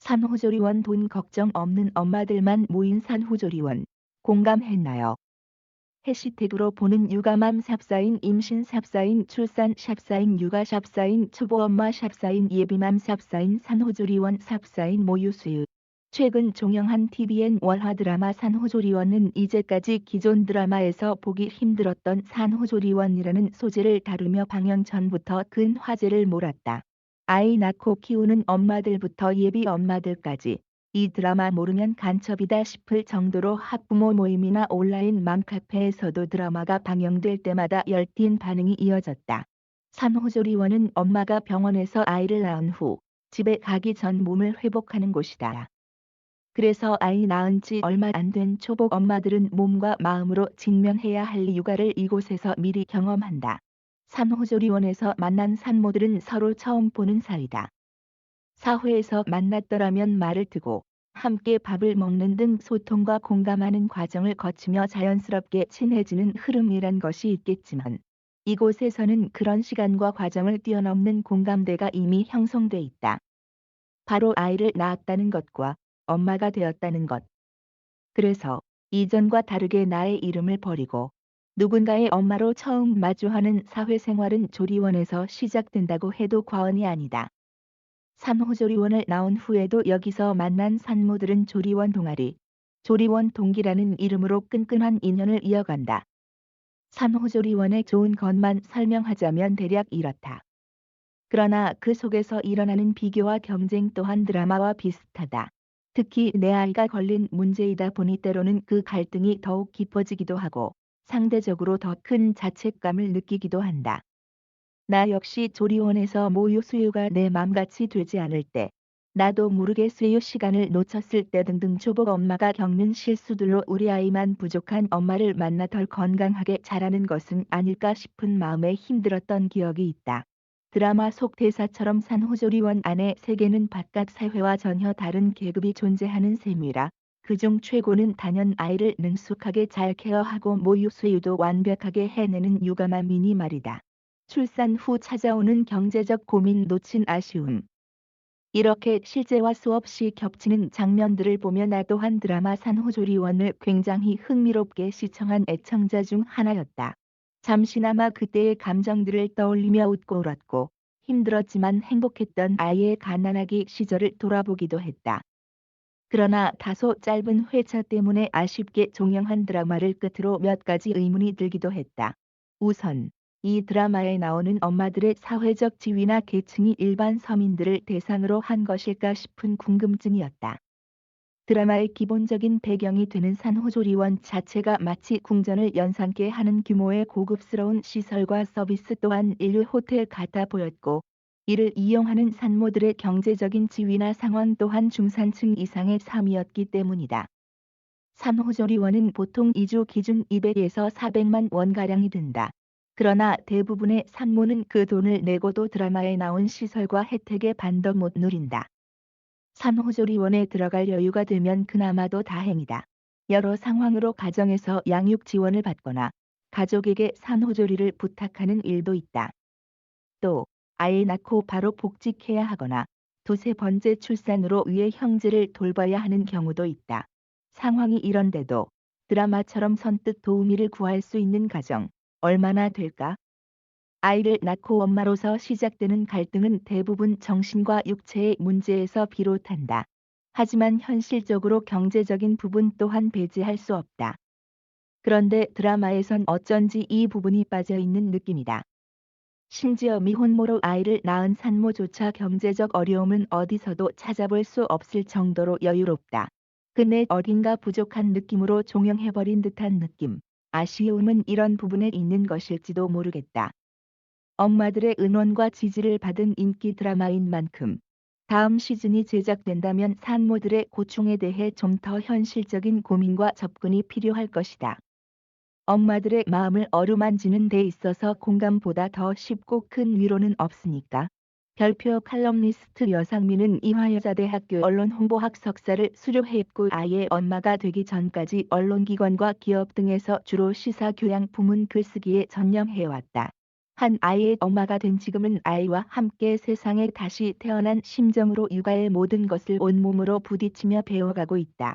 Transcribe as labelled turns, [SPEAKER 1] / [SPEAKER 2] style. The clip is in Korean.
[SPEAKER 1] 산후조리원 돈 걱정 없는 엄마들만 모인 산후조리원. 공감했나요? 해시태그로 보는 육아맘 샵사인 임신 샵사인 출산 샵사인 육아 샵사인 초보엄마 샵사인 예비맘 샵사인 산후조리원 샵사인 모유수유. 최근 종영한 TVN 월화 드라마 산후조리원은 이제까지 기존 드라마에서 보기 힘들었던 산후조리원이라는 소재를 다루며 방영 전부터 큰 화제를 몰았다. 아이 낳고 키우는 엄마들부터 예비 엄마들까지 이 드라마 모르면 간첩이다 싶을 정도로 학부모 모임이나 온라인 맘카페에서도 드라마가 방영될 때마다 열띤 반응이 이어졌다. 산후조리원은 엄마가 병원에서 아이를 낳은 후 집에 가기 전 몸을 회복하는 곳이다. 그래서 아이 낳은 지 얼마 안 된 초보 엄마들은 몸과 마음으로 직면해야 할 육아를 이곳에서 미리 경험한다. 산후조리원에서 만난 산모들은 서로 처음 보는 사이다. 사회에서 만났더라면 말을 트고 함께 밥을 먹는 등 소통과 공감하는 과정을 거치며 자연스럽게 친해지는 흐름이란 것이 있겠지만 이곳에서는 그런 시간과 과정을 뛰어넘는 공감대가 이미 형성돼 있다. 바로 아이를 낳았다는 것과 엄마가 되었다는 것. 그래서 이전과 다르게 나의 이름을 버리고 누군가의 엄마로 처음 마주하는 사회생활은 조리원에서 시작된다고 해도 과언이 아니다. 산후조리원을 나온 후에도 여기서 만난 산모들은 조리원 동아리, 조리원 동기라는 이름으로 끈끈한 인연을 이어간다. 산후조리원의 좋은 것만 설명하자면 대략 이렇다. 그러나 그 속에서 일어나는 비교와 경쟁 또한 드라마와 비슷하다. 특히 내 아이가 걸린 문제이다 보니 때로는 그 갈등이 더욱 깊어지기도 하고 상대적으로 더 큰 자책감을 느끼기도 한다. 나 역시 조리원에서 모유 수유가 내 맘같이 되지 않을 때, 나도 모르게 수유 시간을 놓쳤을 때 등등 초보 엄마가 겪는 실수들로 우리 아이만 부족한 엄마를 만나 덜 건강하게 자라는 것은 아닐까 싶은 마음에 힘들었던 기억이 있다. 드라마 속 대사처럼 산후조리원 안의 세계는 바깥 사회와 전혀 다른 계급이 존재하는 셈이라 그중 최고는 단연 아이를 능숙하게 잘 케어하고 모유 수유도 완벽하게 해내는 육아맘이니 말이다. 출산 후 찾아오는 경제적 고민 놓친 아쉬움. 이렇게 실제와 수없이 겹치는 장면들을 보며 나 또한 드라마 산후조리원을 굉장히 흥미롭게 시청한 애청자 중 하나였다. 잠시나마 그때의 감정들을 떠올리며 웃고 울었고 힘들었지만 행복했던 아이의 갓난아기 시절을 돌아보기도 했다. 그러나 다소 짧은 회차 때문에 아쉽게 종영한 드라마를 끝으로 몇 가지 의문이 들기도 했다. 우선 이 드라마에 나오는 엄마들의 사회적 지위나 계층이 일반 서민들을 대상으로 한 것일까 싶은 궁금증이었다. 드라마의 기본적인 배경이 되는 산후조리원 자체가 마치 궁전을 연상케 하는 규모의 고급스러운 시설과 서비스 또한 인류 호텔 같아 보였고 이를 이용하는 산모들의 경제적인 지위나 상황 또한 중산층 이상의 삶이었기 때문이다. 산후조리원은 보통 2주 기준 200에서 400만 원가량이 든다. 그러나 대부분의 산모는 그 돈을 내고도 드라마에 나온 시설과 혜택의 반도 못 누린다. 산후조리원에 들어갈 여유가 되면 그나마도 다행이다. 여러 상황으로 가정에서 양육 지원을 받거나 가족에게 산후조리를 부탁하는 일도 있다. 또 아이 낳고 바로 복직해야 하거나 두세 번째 출산으로 위에 형제를 돌봐야 하는 경우도 있다. 상황이 이런데도 드라마처럼 선뜻 도우미를 구할 수 있는 가정 얼마나 될까? 아이를 낳고 엄마로서 시작되는 갈등은 대부분 정신과 육체의 문제에서 비롯한다. 하지만 현실적으로 경제적인 부분 또한 배제할 수 없다. 그런데 드라마에선 어쩐지 이 부분이 빠져 있는 느낌이다. 심지어 미혼모로 아이를 낳은 산모조차 경제적 어려움은 어디서도 찾아볼 수 없을 정도로 여유롭다. 근데 어딘가 부족한 느낌으로 종영해버린 듯한 느낌. 아쉬움은 이런 부분에 있는 것일지도 모르겠다. 엄마들의 응원과 지지를 받은 인기 드라마인 만큼 다음 시즌이 제작된다면 산모들의 고충에 대해 좀 더 현실적인 고민과 접근이 필요할 것이다. 엄마들의 마음을 어루만지는 데 있어서 공감보다 더 쉽고 큰 위로는 없으니까. 별표 칼럼니스트 여상미는 이화여자대학교 언론홍보학 석사를 수료했고 아이의 엄마가 되기 전까지 언론기관과 기업 등에서 주로 시사 교양 부문 글쓰기에 전념해왔다. 한 아이의 엄마가 된 지금은 아이와 함께 세상에 다시 태어난 심정으로 육아의 모든 것을 온몸으로 부딪히며 배워가고 있다.